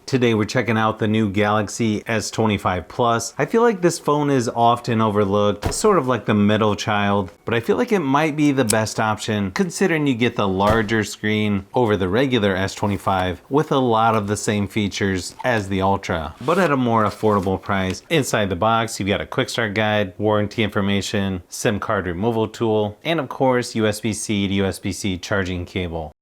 Today we're checking out the new Galaxy S25 Plus. I feel like this phone is often overlooked, it's sort of like the middle child, but I feel like it might be the best option considering you get the larger screen over the regular S25 with a lot of the same features as the Ultra, but at a more affordable price. Inside the box, you've got a quick start guide, warranty information, SIM card removal tool, and of course USB-C to USB-C charging cable.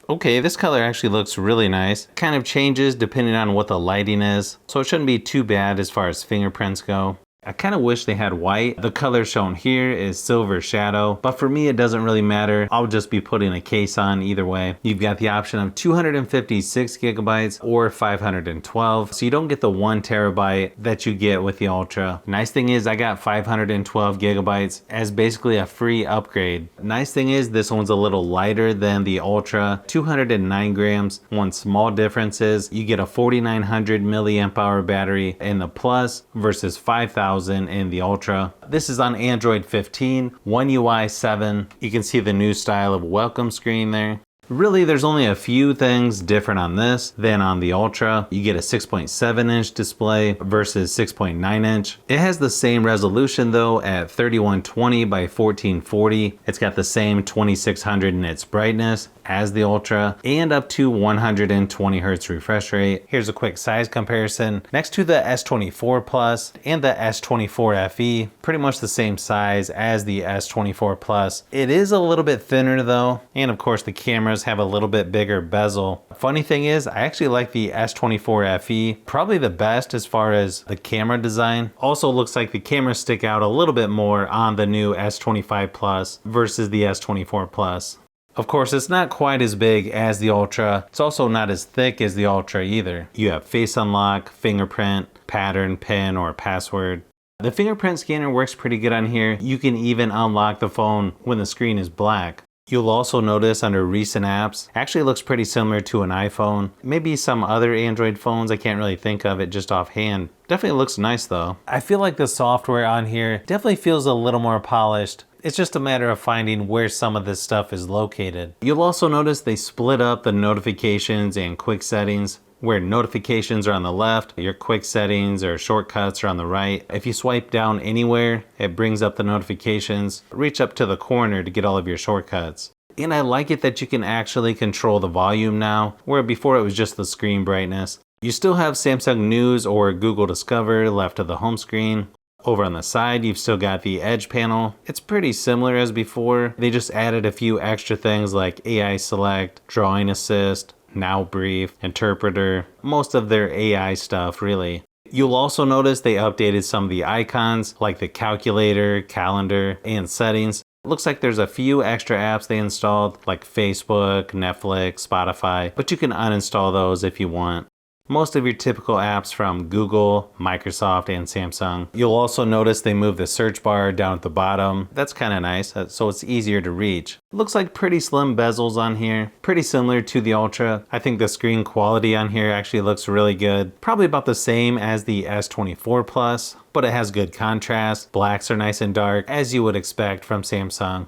Okay, this color actually looks really nice. Kind of changes depending on what the lighting is, so it shouldn't be too bad as far as fingerprints go. I kind of wish they had white. The color shown here is silver shadow, but for me it doesn't really matter. I'll just be putting a case on either way. You've got the option of 256 gigabytes or 512, so you don't get the 1 terabyte that you get with the Ultra. Nice thing is I got 512 gigabytes as basically a free upgrade. Nice thing is this one's a little lighter than the Ultra, 209 grams. One small difference is you get a 4900 milliamp hour battery in the Plus versus 5000 in the Ultra. This is on Android 15, One UI 7. You can see the new style of welcome screen there. Really, there's only a few things different on this than on the Ultra. You get a 6.7 inch display versus 6.9 inch. It has the same resolution though at 3120 by 1440. It's got the same 2600 in its brightness as the Ultra and up to 120 Hz refresh rate. Here's a quick size comparison. Next to the S24 Plus and the S24 FE, pretty much the same size as the S24 Plus. It is a little bit thinner though, and of course the cameras have a little bit bigger bezel. Funny thing is, I actually like the S24 FE, probably the best as far as the camera design. Also looks like the cameras stick out a little bit more on the new S25 Plus versus the S24 Plus. Of course, it's not quite as big as the Ultra. It's also not as thick as the Ultra either. You have face unlock, fingerprint, pattern, PIN, or password. The fingerprint scanner works pretty good on here. You can even unlock the phone when the screen is black. You'll also notice under recent apps, actually looks pretty similar to an iPhone. Maybe some other Android phones, I can't really think of it just offhand. Definitely looks nice though. I feel like the software on here definitely feels a little more polished. It's just a matter of finding where some of this stuff is located. You'll also notice they split up the notifications and quick settings. Where notifications are on the left, your quick settings or shortcuts are on the right. If you swipe down anywhere, it brings up the notifications. Reach up to the corner to get all of your shortcuts. And I like it that you can actually control the volume now, where before it was just the screen brightness. You still have Samsung News or Google Discover left of the home screen. Over on the side, you've still got the Edge panel. It's pretty similar as before. They just added a few extra things like AI Select, Drawing Assist, Now Brief, Interpreter, most of their AI stuff really. You'll also notice they updated some of the icons like the calculator, calendar, and settings. Looks like there's a few extra apps they installed like Facebook, Netflix, Spotify, but you can uninstall those if you want. Most of your typical apps from Google, Microsoft, and Samsung. You'll also notice they moved the search bar down at the bottom. That's kind of nice, so it's easier to reach. Looks like pretty slim bezels on here, pretty similar to the Ultra. I think the screen quality on here actually looks really good. Probably about the same as the S24 Plus, but it has good contrast. Blacks are nice and dark, as you would expect from Samsung.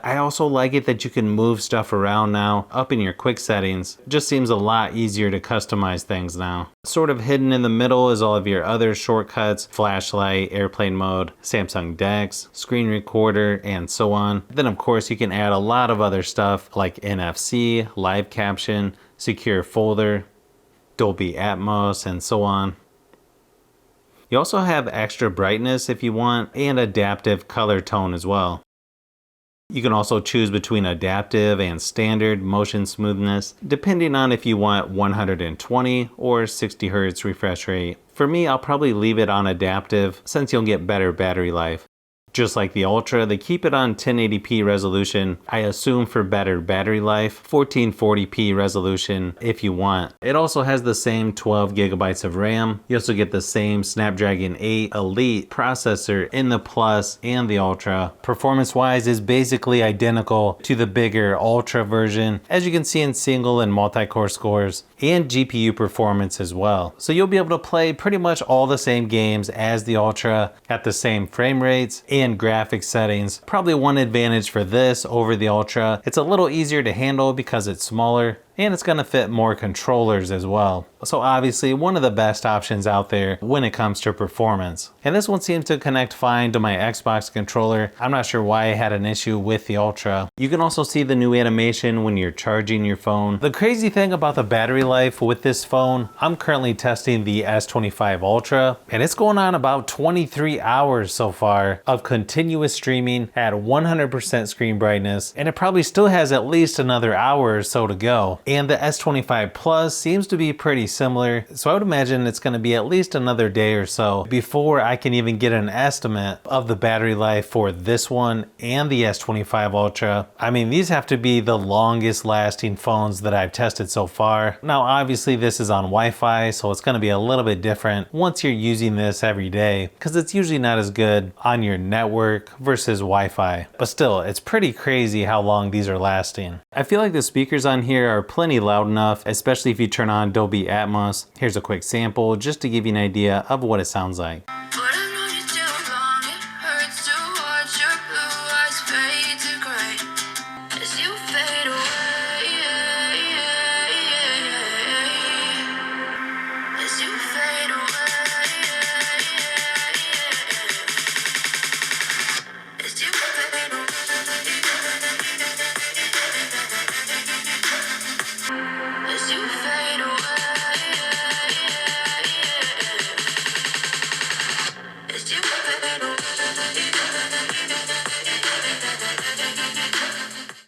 I also like it that you can move stuff around now up in your quick settings. Just seems a lot easier to customize things now. Sort of hidden in the middle is all of your other shortcuts, flashlight, airplane mode, Samsung DeX, screen recorder, and so on. Then of course you can add a lot of other stuff like NFC, live caption, secure folder, Dolby Atmos, and so on. You also have extra brightness if you want, and adaptive color tone as well. You can also choose between adaptive and standard motion smoothness, depending on if you want 120 or 60 Hz refresh rate. For me, I'll probably leave it on adaptive since you'll get better battery life. Just like the Ultra, they keep it on 1080p resolution, I assume for better battery life, 1440p resolution if you want. It also has the same 12 gigabytes of RAM. You also get the same Snapdragon 8 Elite processor in the Plus and the Ultra. Performance-wise is basically identical to the bigger Ultra version, as you can see in single and multi-core scores, and GPU performance as well. So you'll be able to play pretty much all the same games as the Ultra at the same frame rates and graphics settings. Probably one advantage for this over the Ultra, it's a little easier to handle because it's smaller. and it's going to fit more controllers as well. So obviously one of the best options out there when it comes to performance. And this one seems to connect fine to my Xbox controller. I'm not sure why I had an issue with the Ultra. You can also see the new animation when you're charging your phone. The crazy thing about the battery life with this phone, I'm currently testing the S25 Ultra, and it's going on about 23 hours so far of continuous streaming at 100% screen brightness, and it probably still has at least another hour or so to go. And the S25 Plus seems to be pretty similar, so I would imagine it's going to be at least another day or so before I can even get an estimate of the battery life for this one and the S25 Ultra. I mean, these have to be the longest lasting phones that I've tested so far. Now obviously this is on Wi-Fi, so it's going to be a little bit different once you're using this every day, because it's usually not as good on your network versus Wi-Fi. But still, it's pretty crazy how long these are lasting. I feel like the speakers on here are plenty loud enough, especially if you turn on Dolby Atmos. Here's a quick sample just to give you an idea of what it sounds like.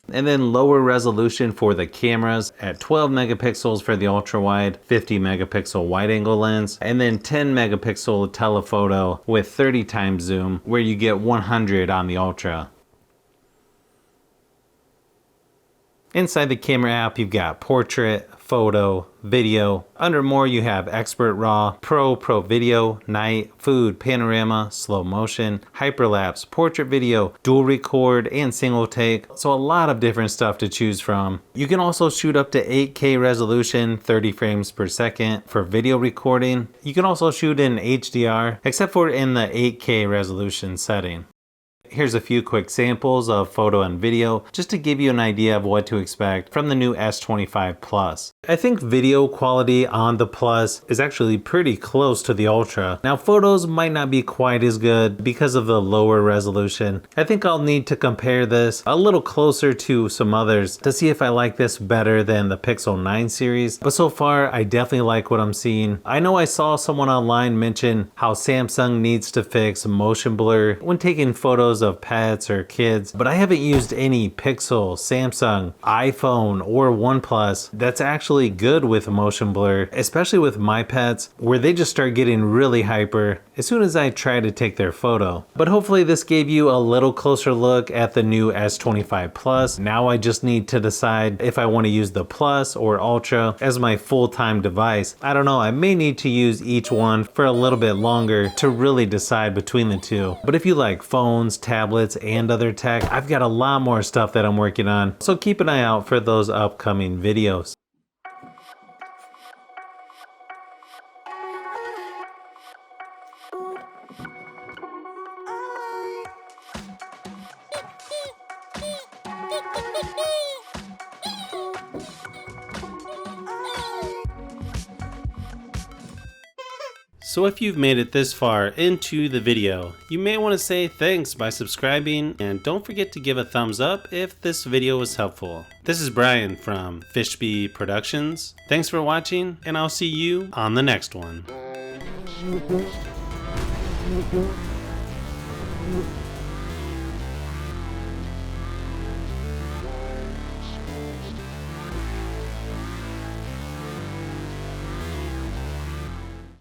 And then lower resolution for the cameras at 12 megapixels for the ultra wide, 50 megapixel wide angle lens, and then 10 megapixel telephoto with 30 times zoom, where you get 100 on the ultra. Inside the camera app, you've got portrait, photo, video. Under more, you have expert raw, pro video, night, food, panorama, slow motion, hyperlapse, portrait video, dual record, and single take. So a lot of different stuff to choose from. You can also shoot up to 8K resolution, 30 frames per second for video recording. You can also shoot in HDR, except for in the 8K resolution setting. Here's a few quick samples of photo and video just to give you an idea of what to expect from the new S25 Plus. I think video quality on the Plus is actually pretty close to the Ultra. Now photos might not be quite as good because of the lower resolution. I think I'll need to compare this a little closer to some others to see if I like this better than the Pixel 9 series. But so far I definitely like what I'm seeing. I know I saw someone online mention how Samsung needs to fix motion blur when taking photos of pets or kids, but I haven't used any Pixel, Samsung, iPhone, or OnePlus that's actually good with motion blur, especially with my pets, where they just start getting really hyper as soon as I try to take their photo. But hopefully this gave you a little closer look at the new S25 Plus. Now I just need to decide if I want to use the Plus or Ultra as my full-time device. I don't know, I may need to use each one for a little bit longer to really decide between the two. But if you like phones, tablets, and other tech, I've got a lot more stuff that I'm working on, so keep an eye out for those upcoming videos. So if you've made it this far into the video, you may want to say thanks by subscribing, and don't forget to give a thumbs up if this video was helpful. This is Brian from Fishbee Productions. Thanks for watching, and I'll see you on the next one.